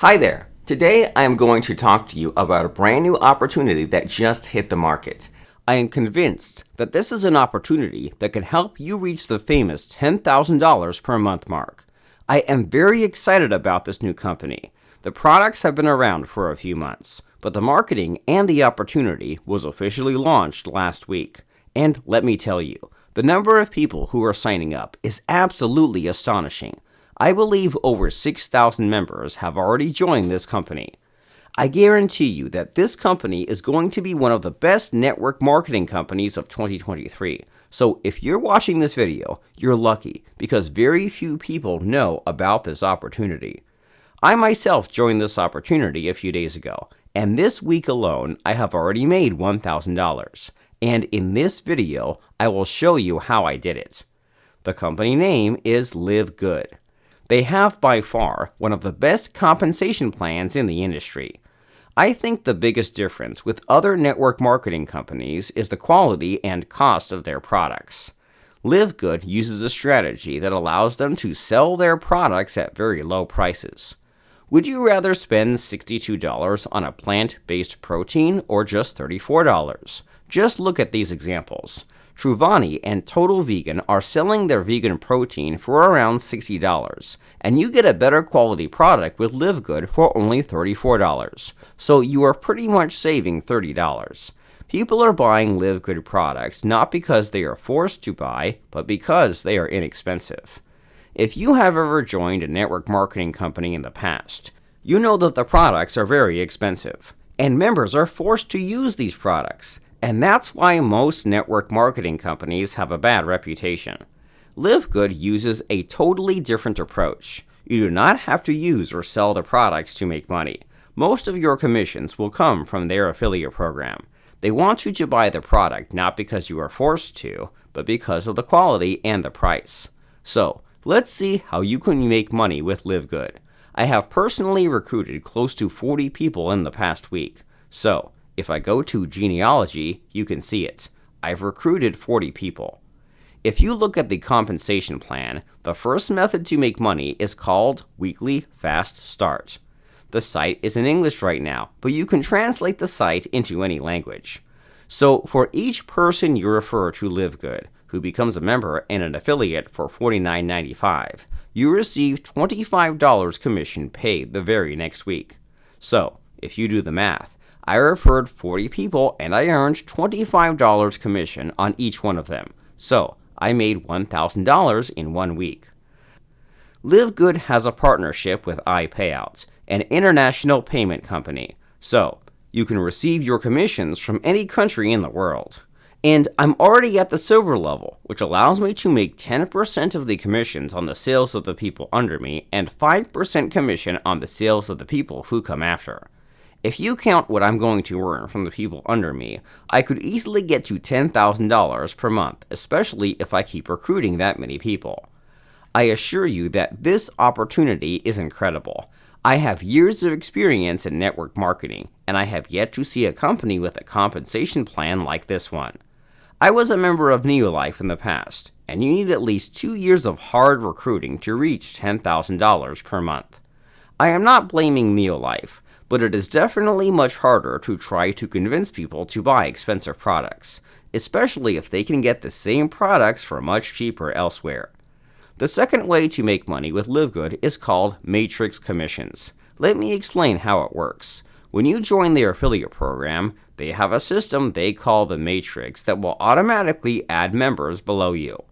Hi there. Today I am going to talk to you about a brand new opportunity that just hit the market. I am convinced that this is an opportunity that can help you reach the famous $10,000 per month mark. I am very excited about this new company. The products have been around for a few months, but the marketing and the opportunity was officially launched last week. And let me tell you, the number of people who are signing up is absolutely astonishing. I believe over 6,000 members have already joined this company. I guarantee you that this company is going to be one of the best network marketing companies of 2023. So if you're watching this video, you're lucky because very few people know about this opportunity. I myself joined this opportunity a few days ago, and this week alone, I have already made $1,000. And in this video, I will show you how I did it. The company name is Livegood. They have by far one of the best compensation plans in the industry. I think the biggest difference with other network marketing companies is the quality and cost of their products. Livegood uses a strategy that allows them to sell their products at very low prices. Would you rather spend $62 on a plant-based protein or just $34? Just look at these examples. Truvani and Total Vegan are selling their vegan protein for around $60, and you get a better quality product with Livegood for only $34. So you are pretty much saving $30. People are buying Livegood products not because they are forced to buy, but because they are inexpensive. If you have ever joined a network marketing company in the past, you know that the products are very expensive, and members are forced to use these products. And that's why most network marketing companies have a bad reputation. Livegood uses a totally different approach. You do not have to use or sell the products to make money. Most of your commissions will come from their affiliate program. They want you to buy the product not because you are forced to, but because of the quality and the price. So, let's see how you can make money with Livegood. I have personally recruited close to 40 people in the past week. So, if I go to genealogy, you can see it. I've recruited 40 people. If you look at the compensation plan, the first method to make money is called Weekly Fast Start. The site is in English right now, but you can translate the site into any language. So for each person you refer to Livegood, who becomes a member and an affiliate for $49.95, you receive $25 commission paid the very next week. So if you do the math, I referred 40 people and I earned $25 commission on each one of them. So I made $1,000 in 1 week. Livegood has a partnership with iPayouts, an international payment company. So you can receive your commissions from any country in the world. And I'm already at the silver level, which allows me to make 10% of the commissions on the sales of the people under me and 5% commission on the sales of the people who come after. If you count what I'm going to earn from the people under me, I could easily get to $10,000 per month, especially if I keep recruiting that many people. I assure you that this opportunity is incredible. I have years of experience in network marketing, and I have yet to see a company with a compensation plan like this one. I was a member of Neolife in the past, and you need at least 2 years of hard recruiting to reach $10,000 per month. I am not blaming Neolife, but it is definitely much harder to try to convince people to buy expensive products, especially if they can get the same products for much cheaper elsewhere. The second way to make money with Livegood is called matrix commissions. Let me explain how it works. When you join their affiliate program, they have a system they call the matrix that will automatically add members below you.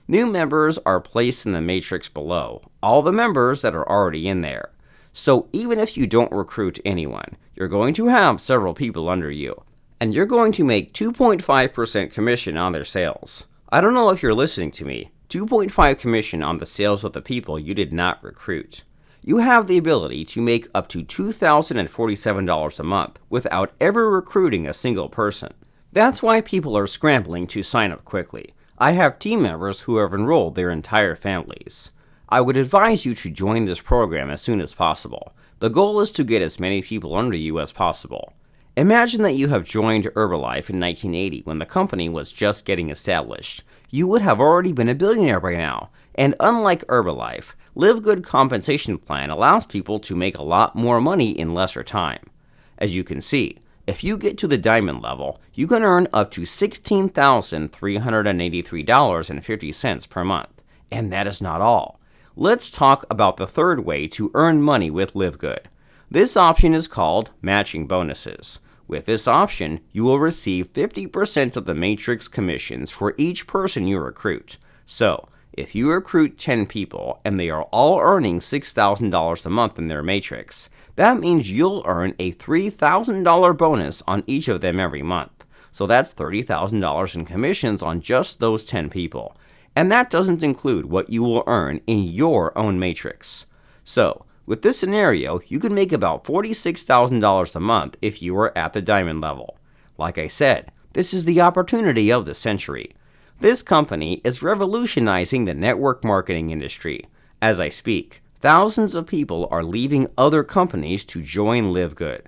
New members are placed in the matrix below all the members that are already in there. So even if you don't recruit anyone, you're going to have several people under you, and you're going to make 2.5% commission on their sales. I don't know if you're listening to me. 2.5 commission on the sales of the people you did not recruit. You have the ability to make up to $2,047 a month without ever recruiting a single person. That's why people are scrambling to sign up quickly. I have team members who have enrolled their entire families. I would advise you to join this program as soon as possible. The goal is to get as many people under you as possible. Imagine that you have joined Herbalife in 1980 when the company was just getting established. You would have already been a billionaire by now. And unlike Herbalife, Livegood Compensation Plan allows people to make a lot more money in lesser time. As you can see, if you get to the diamond level, you can earn up to $16,383.50 per month. And that is not all. Let's talk about the third way to earn money with Livegood. This option is called matching bonuses. With this option, you will receive 50% of the matrix commissions for each person you recruit. So, if you recruit 10 people and they are all earning $6,000 a month in their matrix, that means you'll earn a $3,000 bonus on each of them every month. So that's $30,000 in commissions on just those 10 people. And that doesn't include what you will earn in your own matrix. So, with this scenario, you can make about $46,000 a month if you are at the diamond level. Like I said, this is the opportunity of the century. This company is revolutionizing the network marketing industry. As I speak, thousands of people are leaving other companies to join Livegood.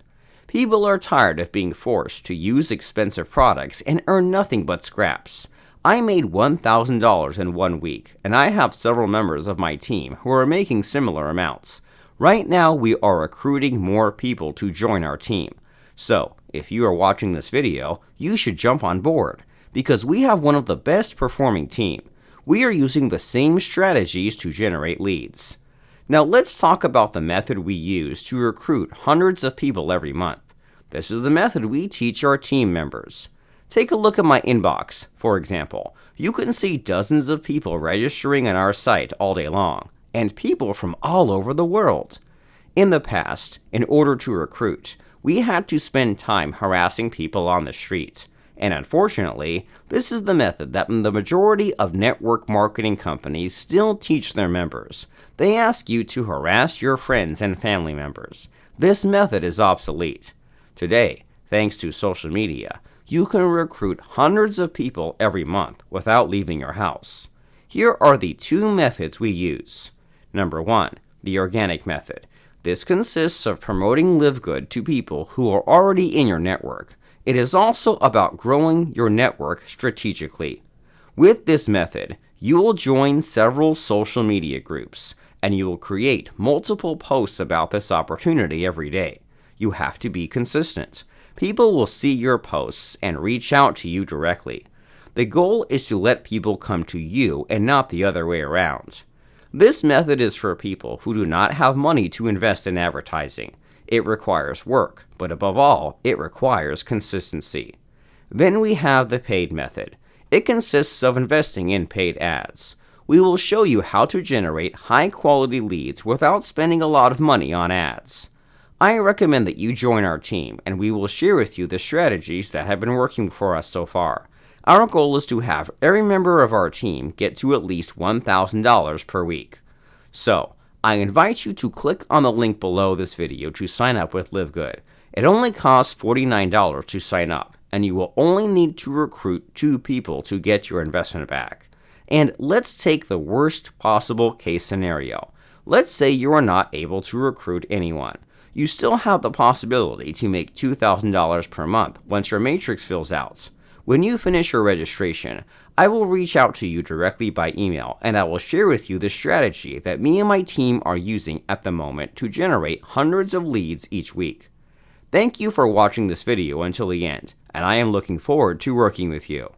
People are tired of being forced to use expensive products and earn nothing but scraps. I made $1,000 in 1 week, and I have several members of my team who are making similar amounts. Right now, we are recruiting more people to join our team. So, if you are watching this video, you should jump on board, because we have one of the best performing team. We are using the same strategies to generate leads. Now let's talk about the method we use to recruit hundreds of people every month. This is the method we teach our team members. Take a look at my inbox, for example. You can see dozens of people registering on our site all day long, and people from all over the world. In the past, in order to recruit, we had to spend time harassing people on the street. And unfortunately, this is the method that the majority of network marketing companies still teach their members. They ask you to harass your friends and family members. This method is obsolete. Today, thanks to social media, you can recruit hundreds of people every month without leaving your house. Here are the two methods we use. Number 1, the organic method. This consists of promoting Livegood to people who are already in your network. It is also about growing your network strategically. With this method, you will join several social media groups, and you will create multiple posts about this opportunity every day. You have to be consistent. People will see your posts and reach out to you directly. The goal is to let people come to you and not the other way around. This method is for people who do not have money to invest in advertising. It requires work, but above all, it requires consistency. Then we have the paid method. It consists of investing in paid ads. We will show you how to generate high-quality leads without spending a lot of money on ads. I recommend that you join our team, and we will share with you the strategies that have been working for us so far. Our goal is to have every member of our team get to at least $1,000 per week. So, I invite you to click on the link below this video to sign up with Livegood. It only costs $49 to sign up, and you will only need to recruit 2 people to get your investment back. And let's take the worst possible case scenario. Let's say you are not able to recruit anyone. You still have the possibility to make $2,000 per month once your matrix fills out. When you finish your registration, I will reach out to you directly by email, and I will share with you the strategy that me and my team are using at the moment to generate hundreds of leads each week. Thank you for watching this video until the end, and I am looking forward to working with you.